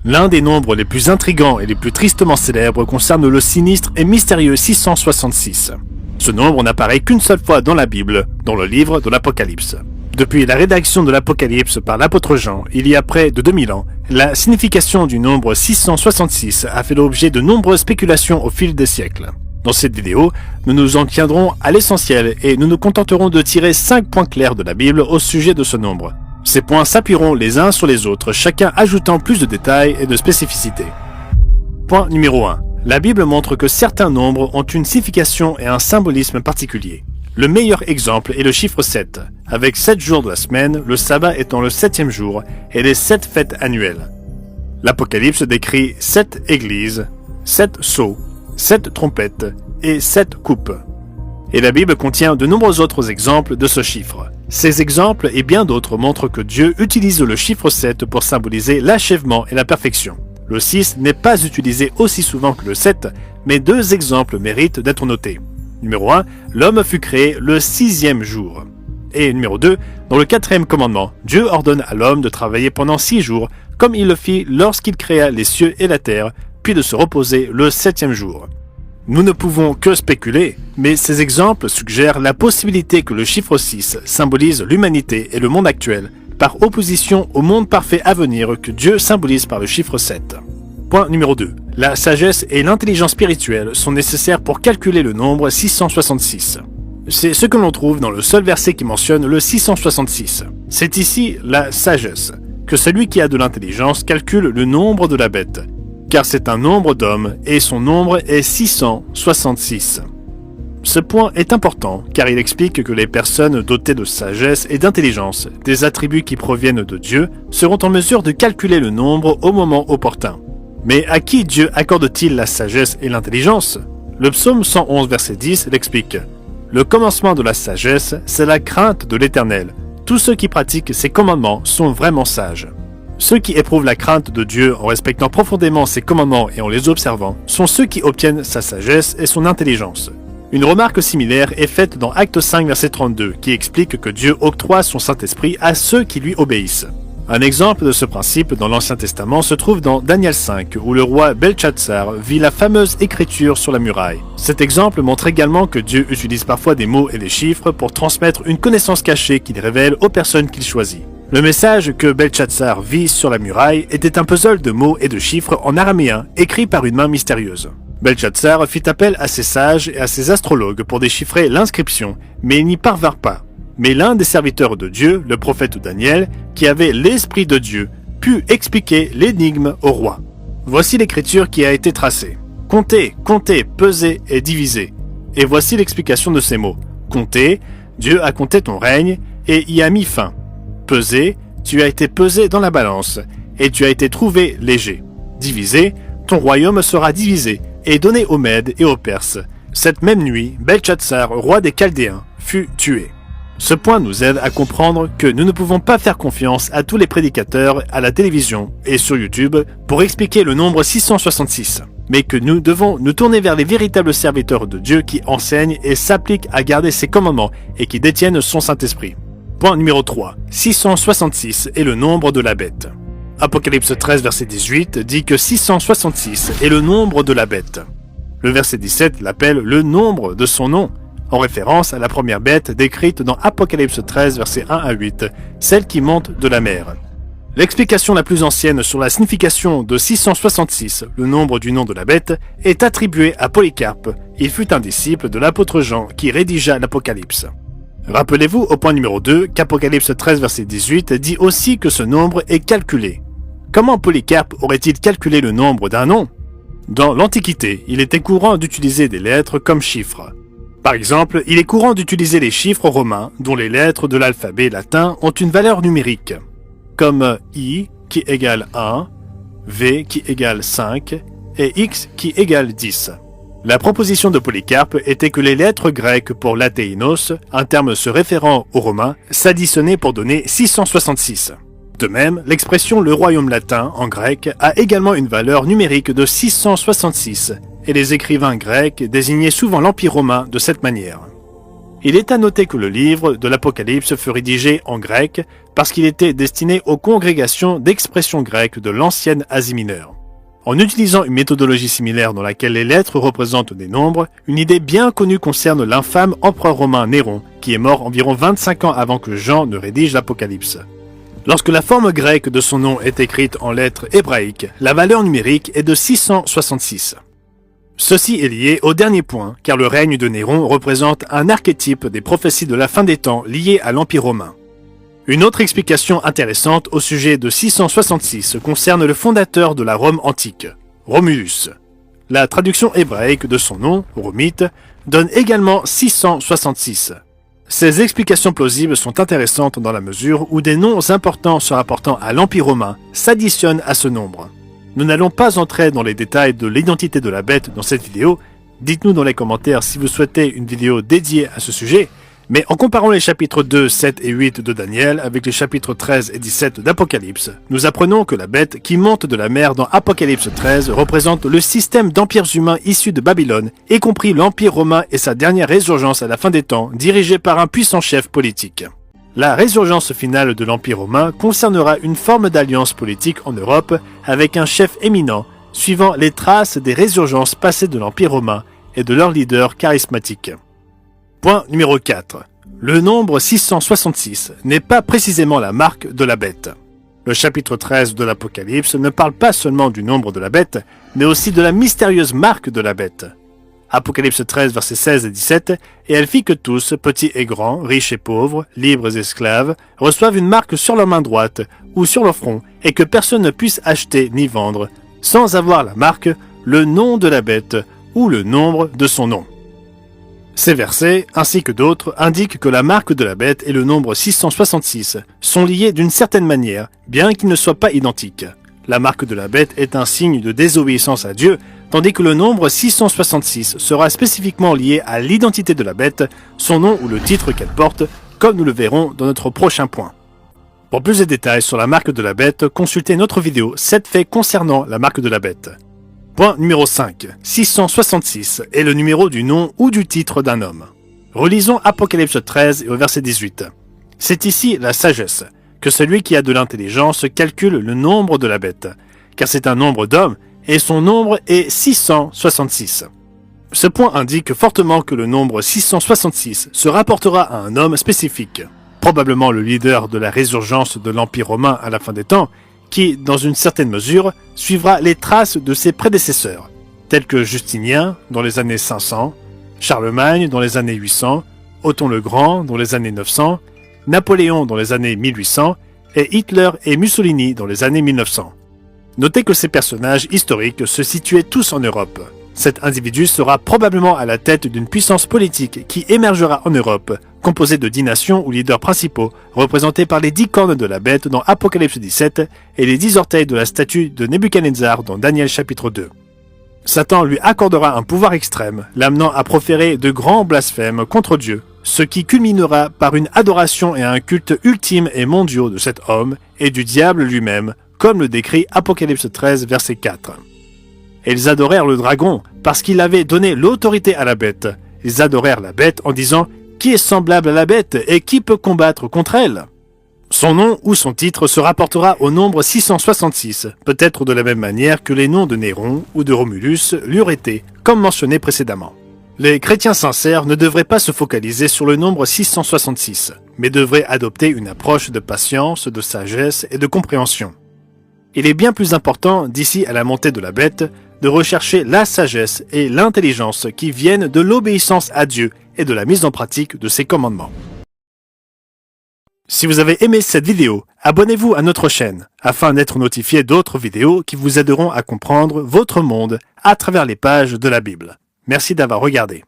L'un des nombres les plus intrigants et les plus tristement célèbres concerne le sinistre et mystérieux 666. Ce nombre n'apparaît qu'une seule fois dans la Bible, dans le livre de l'Apocalypse. Depuis la rédaction de l'Apocalypse par l'apôtre Jean, il y a près de 2000 ans, la signification du nombre 666 a fait l'objet de nombreuses spéculations au fil des siècles. Dans cette vidéo, nous nous en tiendrons à l'essentiel et nous nous contenterons de tirer 5 points clairs de la Bible au sujet de ce nombre. Ces points s'appuieront les uns sur les autres, chacun ajoutant plus de détails et de spécificité. Point numéro 1. La Bible montre que certains nombres ont une signification et un symbolisme particulier. Le meilleur exemple est le chiffre 7, avec 7 jours de la semaine, le sabbat étant le 7e jour, et les 7 fêtes annuelles. L'Apocalypse décrit 7 églises, 7 sceaux, 7 trompettes et 7 coupes. Et la Bible contient de nombreux autres exemples de ce chiffre. Ces exemples et bien d'autres montrent que Dieu utilise le chiffre 7 pour symboliser l'achèvement et la perfection. Le 6 n'est pas utilisé aussi souvent que le 7, mais 2 exemples méritent d'être notés. Numéro 1, l'homme fut créé le 6e jour. Et numéro 2, dans le 4e commandement, Dieu ordonne à l'homme de travailler pendant 6 jours, comme il le fit lorsqu'il créa les cieux et la terre, puis de se reposer le 7e jour. Nous ne pouvons que spéculer, mais ces exemples suggèrent la possibilité que le chiffre 6 symbolise l'humanité et le monde actuel, par opposition au monde parfait à venir que Dieu symbolise par le chiffre 7. Point numéro 2. La sagesse et l'intelligence spirituelle sont nécessaires pour calculer le nombre 666. C'est ce que l'on trouve dans le seul verset qui mentionne le 666. C'est ici la sagesse, que celui qui a de l'intelligence calcule le nombre de la bête, car c'est un nombre d'hommes et son nombre est 666. Ce point est important car il explique que les personnes dotées de sagesse et d'intelligence, des attributs qui proviennent de Dieu, seront en mesure de calculer le nombre au moment opportun. Mais à qui Dieu accorde-t-il la sagesse et l'intelligence? Le psaume 111 verset 10 l'explique. Le commencement de la sagesse, c'est la crainte de l'Éternel. Tous ceux qui pratiquent ses commandements sont vraiment sages. Ceux qui éprouvent la crainte de Dieu en respectant profondément ses commandements et en les observant sont ceux qui obtiennent sa sagesse et son intelligence. Une remarque similaire est faite dans Acte 5 verset 32 qui explique que Dieu octroie son Saint-Esprit à ceux qui lui obéissent. Un exemple de ce principe dans l'Ancien Testament se trouve dans Daniel 5, où le roi Belchatsar vit la fameuse écriture sur la muraille. Cet exemple montre également que Dieu utilise parfois des mots et des chiffres pour transmettre une connaissance cachée qu'il révèle aux personnes qu'il choisit. Le message que Belchatsar vit sur la muraille était un puzzle de mots et de chiffres en araméen écrit par une main mystérieuse. Belchatsar fit appel à ses sages et à ses astrologues pour déchiffrer l'inscription, mais ils n'y parvinrent pas. Mais l'un des serviteurs de Dieu, le prophète Daniel, qui avait l'Esprit de Dieu, put expliquer l'énigme au roi. Voici l'écriture qui a été tracée. Comptez, comptez, pesez et divisez. Et voici l'explication de ces mots. Comptez, Dieu a compté ton règne et y a mis fin. Pesez, tu as été pesé dans la balance et tu as été trouvé léger. Divisé, ton royaume sera divisé et donné aux Mèdes et aux Perses. Cette même nuit, Belchatsar, roi des Chaldéens, fut tué. Ce point nous aide à comprendre que nous ne pouvons pas faire confiance à tous les prédicateurs à la télévision et sur YouTube pour expliquer le nombre 666, mais que nous devons nous tourner vers les véritables serviteurs de Dieu qui enseignent et s'appliquent à garder ses commandements et qui détiennent son Saint-Esprit. Point numéro 3. 666 est le nombre de la bête. Apocalypse 13 verset 18 dit que 666 est le nombre de la bête. Le verset 17 l'appelle le nombre de son nom, en référence à la première bête décrite dans Apocalypse 13, versets 1 à 8, celle qui monte de la mer. L'explication la plus ancienne sur la signification de 666, le nombre du nom de la bête, est attribuée à Polycarpe. Il fut un disciple de l'apôtre Jean qui rédigea l'Apocalypse. Rappelez-vous au point numéro 2 qu'Apocalypse 13, verset 18 dit aussi que ce nombre est calculé. Comment Polycarpe aurait-il calculé le nombre d'un nom? Dans l'Antiquité, il était courant d'utiliser des lettres comme chiffres. Par exemple, il est courant d'utiliser les chiffres romains dont les lettres de l'alphabet latin ont une valeur numérique, comme I qui égale 1, V qui égale 5 et X qui égale 10. La proposition de Polycarpe était que les lettres grecques pour latéinos, un terme se référant aux Romains, s'additionnaient pour donner 666. De même, l'expression « le royaume latin » en grec a également une valeur numérique de 666, et les écrivains grecs désignaient souvent l'Empire romain de cette manière. Il est à noter que le livre de l'Apocalypse fut rédigé en grec parce qu'il était destiné aux congrégations d'expression grecque de l'ancienne Asie mineure. En utilisant une méthodologie similaire dans laquelle les lettres représentent des nombres, une idée bien connue concerne l'infâme empereur romain Néron, qui est mort environ 25 ans avant que Jean ne rédige l'Apocalypse. Lorsque la forme grecque de son nom est écrite en lettres hébraïques, la valeur numérique est de 666. Ceci est lié au dernier point, car le règne de Néron représente un archétype des prophéties de la fin des temps liées à l'Empire romain. Une autre explication intéressante au sujet de 666 concerne le fondateur de la Rome antique, Romulus. La traduction hébraïque de son nom, Romite, donne également 666. Ces explications plausibles sont intéressantes dans la mesure où des noms importants se rapportant à l'Empire romain s'additionnent à ce nombre. Nous n'allons pas entrer dans les détails de l'identité de la bête dans cette vidéo. Dites-nous dans les commentaires si vous souhaitez une vidéo dédiée à ce sujet. Mais en comparant les chapitres 2, 7 et 8 de Daniel avec les chapitres 13 et 17 d'Apocalypse, nous apprenons que la bête qui monte de la mer dans Apocalypse 13 représente le système d'empires humains issus de Babylone, y compris l'Empire romain et sa dernière résurgence à la fin des temps, dirigée par un puissant chef politique. La résurgence finale de l'Empire romain concernera une forme d'alliance politique en Europe avec un chef éminent, suivant les traces des résurgences passées de l'Empire romain et de leurs leaders charismatiques. Point numéro 4. Le nombre 666 n'est pas précisément la marque de la bête. Le chapitre 13 de l'Apocalypse ne parle pas seulement du nombre de la bête, mais aussi de la mystérieuse marque de la bête. Apocalypse 13, versets 16 et 17, « Et elle fit que tous, petits et grands, riches et pauvres, libres et esclaves, reçoivent une marque sur leur main droite ou sur leur front, et que personne ne puisse acheter ni vendre, sans avoir la marque, le nom de la bête ou le nombre de son nom. » Ces versets, ainsi que d'autres, indiquent que la marque de la bête et le nombre 666 sont liés d'une certaine manière, bien qu'ils ne soient pas identiques. La marque de la bête est un signe de désobéissance à Dieu, tandis que le nombre 666 sera spécifiquement lié à l'identité de la bête, son nom ou le titre qu'elle porte, comme nous le verrons dans notre prochain point. Pour plus de détails sur la marque de la bête, consultez notre vidéo 7 faits concernant la marque de la bête. Point numéro 5. 666 est le numéro du nom ou du titre d'un homme. Relisons Apocalypse 13 et au verset 18. C'est ici la sagesse, que celui qui a de l'intelligence calcule le nombre de la bête, car c'est un nombre d'hommes, et son nombre est 666. Ce point indique fortement que le nombre 666 se rapportera à un homme spécifique, probablement le leader de la résurgence de l'Empire romain à la fin des temps, qui, dans une certaine mesure, suivra les traces de ses prédécesseurs, tels que Justinien dans les années 500, Charlemagne dans les années 800, Othon le Grand dans les années 900, Napoléon dans les années 1800 et Hitler et Mussolini dans les années 1900. Notez que ces personnages historiques se situaient tous en Europe. Cet individu sera probablement à la tête d'une puissance politique qui émergera en Europe, composée de 10 nations ou leaders principaux, représentés par les 10 cornes de la bête dans Apocalypse 17 et les 10 orteils de la statue de Nebuchadnezzar dans Daniel chapitre 2. Satan lui accordera un pouvoir extrême, l'amenant à proférer de grands blasphèmes contre Dieu, ce qui culminera par une adoration et un culte ultime et mondiaux de cet homme et du diable lui-même, comme le décrit Apocalypse 13, verset 4. Et ils adorèrent le dragon, parce qu'il avait donné l'autorité à la bête. Ils adorèrent la bête en disant « Qui est semblable à la bête et qui peut combattre contre elle ?» Son nom ou son titre se rapportera au nombre 666, peut-être de la même manière que les noms de Néron ou de Romulus l'eurent été, comme mentionné précédemment. Les chrétiens sincères ne devraient pas se focaliser sur le nombre 666, mais devraient adopter une approche de patience, de sagesse et de compréhension. Il est bien plus important, d'ici à la montée de la bête, de rechercher la sagesse et l'intelligence qui viennent de l'obéissance à Dieu et de la mise en pratique de ses commandements. Si vous avez aimé cette vidéo, abonnez-vous à notre chaîne afin d'être notifié d'autres vidéos qui vous aideront à comprendre votre monde à travers les pages de la Bible. Merci d'avoir regardé.